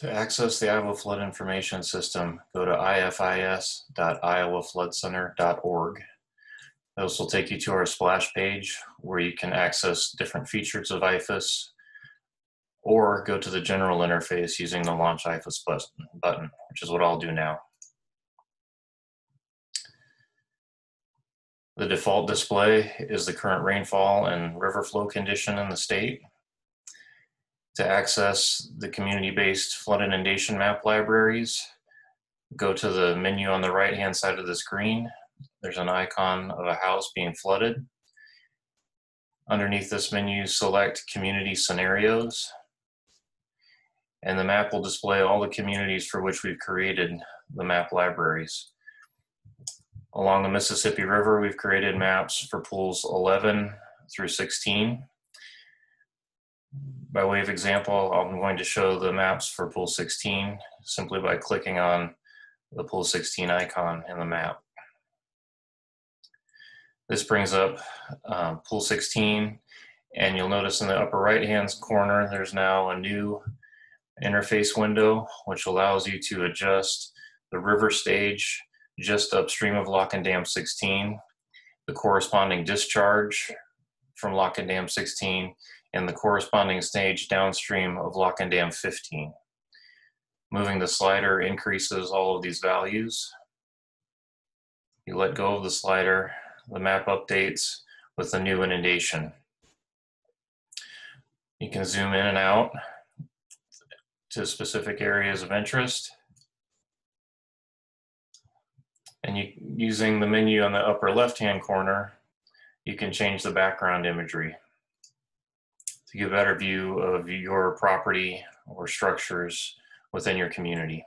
To access the Iowa Flood Information System, go to ifis.iowafloodcenter.org. This will take you to our splash page where you can access different features of IFIS, or go to the general interface using the Launch IFIS button, which is what I'll do now. The default display is the current rainfall and river flow condition in the state. To access the community-based flood inundation map libraries, go to the menu on the right-hand side of the screen. There's an icon of a house being flooded. Underneath this menu, select Community Scenarios, and the map will display all the communities for which we've created the map libraries. Along the Mississippi River, we've created maps for pools 11 through 16. By way of example, I'm going to show the maps for pool 16 simply by clicking on the pool 16 icon in the map. This brings up pool 16, and you'll notice in the upper right-hand corner, there's now a new interface window, which allows you to adjust the river stage just upstream of Lock and Dam 16, the corresponding discharge from Lock and Dam 16, and the corresponding stage downstream of Lock and Dam 15. Moving the slider increases all of these values. You let go of the slider, the map updates with the new inundation. You can zoom in and out to specific areas of interest. And using the menu on the upper left-hand corner, you can change the background imagery to give a better view of your property or structures within your community.